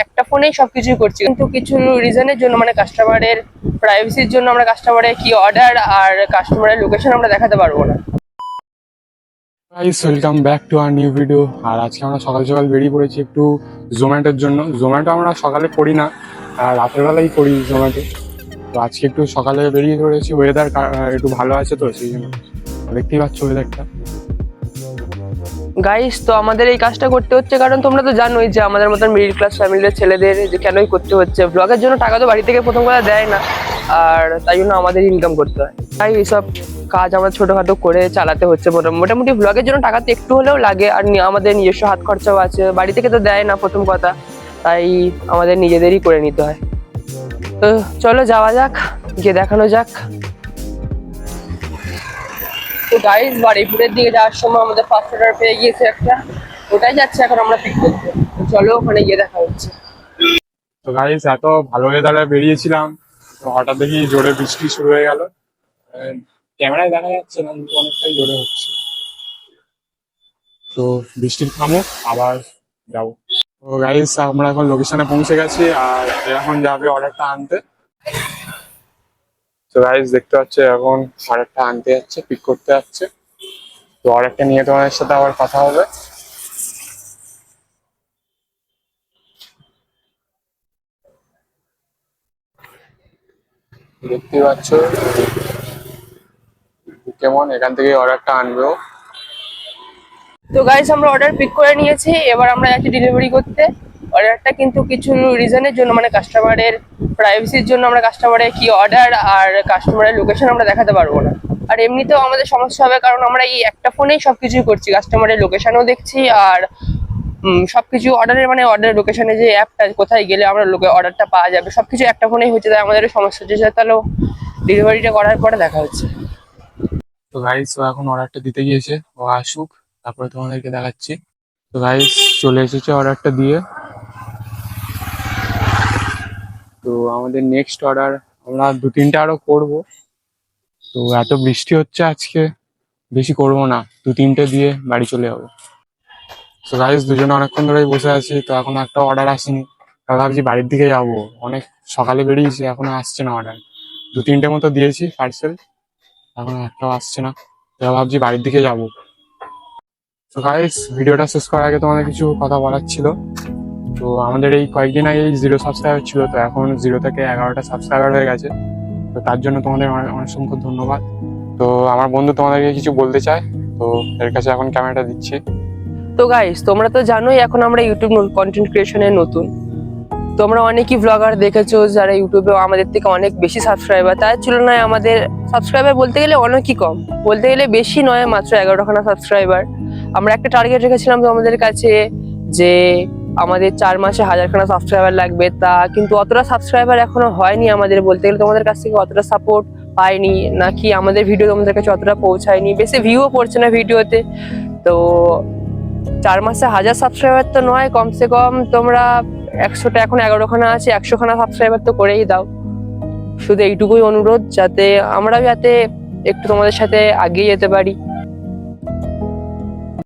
একটা ফোনেই সবকিছুই করছি, কিন্তু কিছু রিজনের জন্য মানে কাস্টমারের প্রাইভেসির জন্য আমরা কাস্টমারের কি অর্ডার আর কাস্টমারের লোকেশন আমরা দেখাতে পারবো না। Guys welcome back to our new video. আর আজকে আমরা সকাল সকাল বেরিয়ে পড়েছি একটু জোম্যাটোর জন্য। জোম্যাটো আমরা সকালে করি না, আর রাতের বেলাই করি জোম্যাটো। তো আজকে একটু সকালে বেরিয়ে পড়েছি, ওয়েদার একটু ভালো আছে তো সেই জন্য। দেখতেই পাচ্ছ ওয়েদারটা। গাইস, তো আমাদের এই কাজটা করতে হচ্ছে কারণ তোমরা তো জানোই যে আমাদের মতন মিডল ক্লাস ফ্যামিলির ছেলেদের যে কেনই করতে হচ্ছে। ব্লগের জন্য টাকা তো বাড়ি থেকে প্রথম কথা দেয় না, আর তাই জন্য আমাদের ইনকাম করতে হয়। তাই এইসব কাজ আমরা ছোটখাটো করে চালাতে হচ্ছে। মোটামুটি ব্লগের জন্য টাকা তো একটু হলেও লাগে, আর আমাদের নিজস্ব হাত খরচাও আছে, বাড়ি থেকে তো দেয় না প্রথম কথা, তাই আমাদের নিজেদেরই করে নিতে হয়। তো চলো যাওয়া যাক, গিয়ে দেখানো যাক। তো গাইস, বাড়িপুরের দিকে যাওয়ার সময় আমাদের ফার্স্ট অর্ডার পেয়ে গিয়েছে একটা, ওটাই যাচ্ছে এখন আমরা পিক করতে। তো চলো ওখানে গিয়ে দেখা হচ্ছে। তো গাইস এত ভালো ওয়েদারে বেরিয়েছিলাম, তো হঠাৎ দেখি জোরে বৃষ্টি শুরু হয়ে গেল। ক্যামেরায় দেখা যাচ্ছে না কিন্তু অনেকটাই জোরে হচ্ছে। তো বৃষ্টির থামুক আবার যাবো। তো গাইস আমরা এখন লোকেশনে পৌঁছে গেছি, আর এখন যাবে অর্ডারটা আনতে। তো গাইস দেখতে পাচ্ছি এখন অর্ডারটা আনতে যাচ্ছে, পিক করতে যাচ্ছে। তো অর্ডারটা নিয়ে তোমাদের সাথে আবার কথা হবে। দেখতে পাচ্ছ কেমন এখান থেকে অর্ডারটা আনবেও। তো গাইস, আমরা অর্ডার পিক করে নিয়েছি, এবার আমরা যাচ্ছি ডেলিভারি করতে। অর্ডারটা কিন্তু কিছু রিজনের জন্য মানে কাস্টমারের প্রাইভেসির জন্য আমরা কাস্টমারের কি অর্ডার আর কাস্টমারের লোকেশন আমরা দেখাতে পারবো না। আর এমনিতেও আমাদের সমস্যা হবে, কারণ আমরা এই একটা ফোনেই সবকিছুই করছি, কাস্টমারের লোকেশনও দেখছি আর সবকিছু অর্ডারের মানে অর্ডার লোকেশনে যে অ্যাপটা কোথায় গেলে আমরা অর্ডারটা পাওয়া যাবে সবকিছু একটা ফোনেই হচ্ছে, তাই আমাদের সমস্যা হচ্ছে। তাহলে ডেলিভারিটা করার পরে দেখা হচ্ছে। তো গাইস ও এখন অর্ডারটা দিতে গিয়েছে, ও আসুক তারপরে তোমাদেরকে দেখাচ্ছি। তো গাইস চলে এসেছে অর্ডারটা দিয়ে। তো আমাদের নেক্সট অর্ডার আমরা 2-3টা আরো করবো। তো এত বৃষ্টি হচ্ছে আজকে, বেশি করবো না, 2-3টে দিয়ে বাড়ি চলে যাবো। তো গাইস দুজনে অনেকক্ষণ ধরেই বসে আছি, তো এখন একটা অর্ডার আসেনি। তাই ভাবছি বাড়ির দিকে যাবো, অনেক সকালে বেরিয়েছি এখনো আসছে না অর্ডার। 2-3টে মতো দিয়েছি পার্সেল, এখন একটাও আসছে না। তো ভাবছি বাড়ির দিকে যাবো। তো গাইস ভিডিওটা শেষ করার আগে তোমাদের কিছু কথা বলার ছিল। তো আমাদের এই কয়েকদিন আগে 0 সাবস্ক্রাইবার ছিল, তো এখন 0 থেকে 11টা সাবস্ক্রাইবার হয়ে গেছে। তো তার জন্য তোমাদের অসংখ্য ধন্যবাদ। তো আমার বন্ধু তোমাদেরকে কিছু বলতে চায়, তো এর কাছে এখন ক্যামেরাটা দিচ্ছি। তো গাইস, তোমরা তো জানোই এখন আমরা ইউটিউব কন্টেন্ট ক্রিয়েশনে নতুন। তোমরা অনেকই ব্লগার দেখেছো যারা ইউটিউবে আমাদের থেকে অনেক বেশি সাবস্ক্রাইবার, তার তুলনায় আমাদের সাবস্ক্রাইবার বলতে গেলে অনেকই কম, বলতে গেলে বেশি নয়, মাত্র 11খানা সাবস্ক্রাইবার। আমরা একটা টার্গেট রেখেছিলাম তোমাদের কাছে যে আমাদের 4 মাসে 1000খানা সাবস্ক্রাইবার লাগবে, তা কিন্তু অতটা সাবস্ক্রাইবার এখনো হয়নি আমাদের। বলতে গেলে তোমাদের কাছ থেকে অতটা সাপোর্ট পাইনি, নাকি আমাদের ভিডিও তোমাদের কাছে অতটা পৌঁছায়নি, বেশি ভিউও পড়ছে না ভিডিওতে। তো 4 মাসে 1000 সাবস্ক্রাইবার তো নয়, কমসে কম তোমরা 100টা, এখন 11খানা আছে, 100খানা সাবস্ক্রাইবার তো করেই দাও। শুধু এইটুকুই অনুরোধ, যাতে একটু তোমাদের সাথে এগিয়ে যেতে পারি।